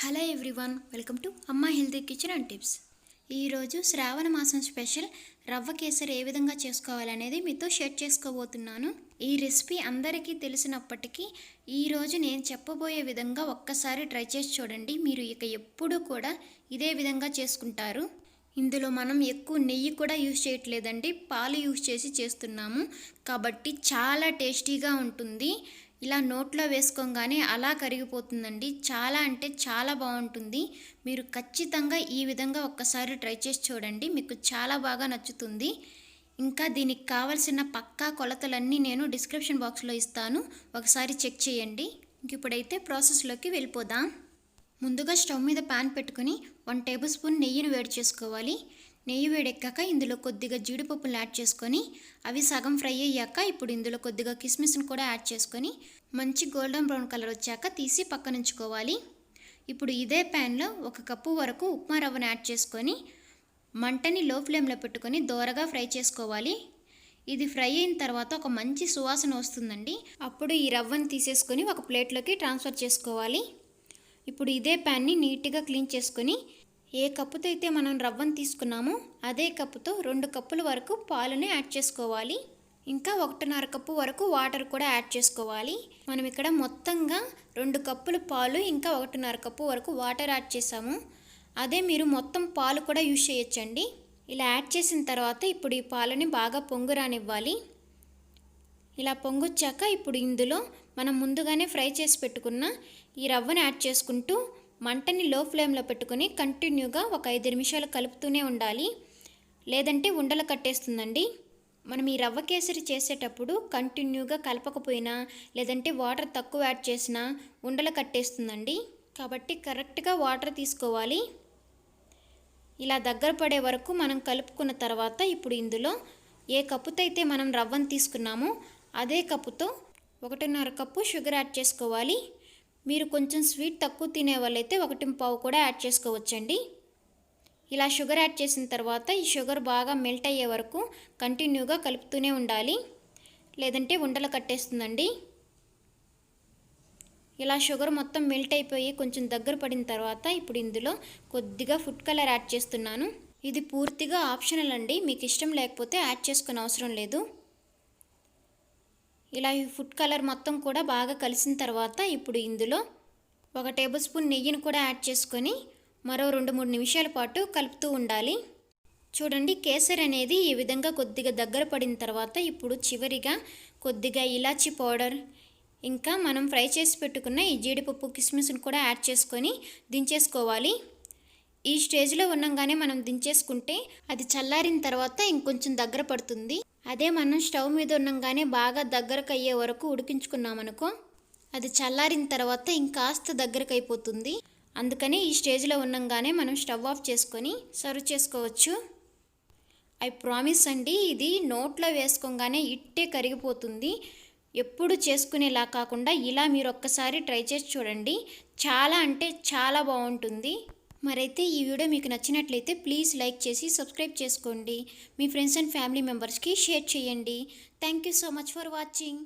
Hello everyone, welcome to అమ్మ healthy kitchen and tips. ఈరోజు శ్రావణమాసం special రవ్వ కేసరి ఏ విధంగా చేసుకోవాలనేది మీతో షేర్ చేసుకోబోతున్నాను. ఈ రెసిపీ అందరికీ తెలిసినప్పటికీ ఈరోజు నేను చెప్పబోయే విధంగా ఒక్కసారి ట్రై చేసి చూడండి. మీరు ఇక ఎప్పుడూ కూడా ఇదే విధంగా చేసుకుంటారు. ఇందులో మనం ఎక్కువ నెయ్యి కూడా యూజ్ చేయట్లేదండి, పాలు యూజ్ చేసి చేస్తున్నాము కాబట్టి చాలా టేస్టీగా ఉంటుంది. ఇలా నోట్లో వేసుకోగానే అలా కరిగిపోతుందండి. చాలా అంటే చాలా బాగుంటుంది. మీరు ఖచ్చితంగా ఈ విధంగా ఒక్కసారి ట్రై చేసి చూడండి, మీకు చాలా బాగా నచ్చుతుంది. ఇంకా దీనికి కావలసిన పక్కా కొలతలన్నీ నేను డిస్క్రిప్షన్ బాక్స్లో ఇస్తాను, ఒకసారి చెక్ చేయండి. ఇప్పుడైతే ప్రాసెస్లోకి వెళ్ళిపోదాం. ముందుగా స్టవ్ మీద ప్యాన్ పెట్టుకుని 1 టేబుల్ స్పూన్ నెయ్యిని వేడి చేసుకోవాలి. నెయ్యి వేడెక్కాక ఇందులో కొద్దిగా జీడిపప్పులు యాడ్ చేసుకొని అవి సగం ఫ్రై అయ్యాక ఇప్పుడు ఇందులో కొద్దిగా కిస్మిస్ని కూడా యాడ్ చేసుకొని మంచి గోల్డెన్ బ్రౌన్ కలర్ వచ్చాక తీసి పక్కనుంచుకోవాలి. ఇప్పుడు ఇదే ప్యాన్లో 1 కప్పు వరకు ఉప్మా రవ్వను యాడ్ చేసుకొని మంటని లో ఫ్లేమ్లో పెట్టుకొని దోరగా ఫ్రై చేసుకోవాలి. ఇది ఫ్రై అయిన తర్వాత ఒక మంచి సువాసన వస్తుందండి. అప్పుడు ఈ రవ్వను తీసేసుకొని ఒక ప్లేట్లోకి ట్రాన్స్ఫర్ చేసుకోవాలి. ఇప్పుడు ఇదే ప్యాన్ని నీట్గా క్లీన్ చేసుకొని ఏ కప్పుతో అయితే మనం రవ్వను తీసుకున్నామో అదే కప్పుతో 2 కప్పుల వరకు పాలను యాడ్ చేసుకోవాలి. ఇంకా 1.5 కప్పు వరకు వాటర్ కూడా యాడ్ చేసుకోవాలి. మనం ఇక్కడ మొత్తంగా 2 కప్పుల పాలు ఇంకా 1.5 కప్పు వరకు వాటర్ యాడ్ చేసాము. అదే మీరు మొత్తం పాలు కూడా యూజ్ చేయొచ్చండి. ఇలా యాడ్ చేసిన తర్వాత ఇప్పుడు ఈ పాలని బాగా పొంగు రానివ్వాలి. ఇలా పొంగొచ్చాక ఇప్పుడు ఇందులో మనం ముందుగానే ఫ్రై చేసి పెట్టుకున్న ఈ రవ్వను యాడ్ చేసుకుంటూ మంటని లో ఫ్లేమ్లో పెట్టుకుని కంటిన్యూగా ఒక 5 నిమిషాలు కలుపుతూనే ఉండాలి, లేదంటే ఉండలు కట్టేస్తుందండి. మనం ఈ రవ్వ కేసరి చేసేటప్పుడు కంటిన్యూగా కలపకపోయినా లేదంటే వాటర్ తక్కువ యాడ్ చేసినా ఉండలు కట్టేస్తుందండి. కాబట్టి కరెక్ట్గా వాటర్ తీసుకోవాలి. ఇలా దగ్గర పడే వరకు మనం కలుపుకున్న తర్వాత ఇప్పుడు ఇందులో ఏ కప్పుతో అయితే మనం రవ్వను తీసుకున్నామో అదే కప్పుతో 1.5 కప్పు షుగర్ యాడ్ చేసుకోవాలి. మీరు కొంచెం స్వీట్ తక్కువ తినే వాళ్ళైతే 1.5 కూడా యాడ్ చేసుకోవచ్చండి. ఇలా షుగర్ యాడ్ చేసిన తర్వాత ఈ షుగర్ బాగా మెల్ట్ అయ్యే వరకు కంటిన్యూగా కలుపుతూనే ఉండాలి, లేదంటే ఉండలు కట్టేస్తుందండి. ఇలా షుగర్ మొత్తం మెల్ట్ అయిపోయి కొంచెం దగ్గర పడిన తర్వాత ఇప్పుడు ఇందులో కొద్దిగా ఫుడ్ కలర్ యాడ్ చేస్తున్నాను. ఇది పూర్తిగా ఆప్షనల్ అండి, మీకు ఇష్టం లేకపోతే యాడ్ చేసుకునే అవసరం లేదు. ఇలా ఈ ఫుడ్ కలర్ మొత్తం కూడా బాగా కలిసిన తర్వాత ఇప్పుడు ఇందులో 1 టేబుల్ స్పూన్ నెయ్యిని కూడా యాడ్ చేసుకొని మరో 2-3 నిమిషాల పాటు కలుపుతూ ఉండాలి. చూడండి, కేసర్ అనేది ఈ విధంగా కొద్దిగా దగ్గర పడిన తర్వాత ఇప్పుడు చివరిగా కొద్దిగా ఇలాచీ పౌడర్ ఇంకా మనం ఫ్రై చేసి పెట్టుకున్న ఈ జీడిపప్పు కిస్మిస్ని కూడా యాడ్ చేసుకొని దించేసుకోవాలి. ఈ స్టేజ్లో ఉండగానే మనం దించేసుకుంటే అది చల్లారిన తర్వాత ఇంకొంచెం దగ్గర పడుతుంది. అదే మనం స్టవ్ మీద ఉండగానే బాగా దగ్గరకు అయ్యే వరకు ఉడికించుకున్నామనుకో అది చల్లారిన తర్వాత ఇంకాస్త దగ్గరకు అయిపోతుంది. అందుకని ఈ స్టేజ్లో ఉండగానే మనం స్టవ్ ఆఫ్ చేసుకొని సర్వ్ చేసుకోవచ్చు. ఐ ప్రామిస్ అండి, ఇది నోట్లో వేసుకోగానే ఇట్టే కరిగిపోతుంది. ఎప్పుడు చేసుకునేలా కాకుండా ఇలా మీరు ఒక్కసారి ట్రై చేసి చూడండి, చాలా అంటే చాలా బాగుంటుంది. మరైతే ఈ వీడియో మీకు నచ్చినట్లయితే ప్లీజ్ లైక్ చేసి సబ్స్క్రైబ్ చేసుకోండి. మీ ఫ్రెండ్స్ అండ్ ఫ్యామిలీ మెంబర్స్కి షేర్ చేయండి. Thank you so much for watching.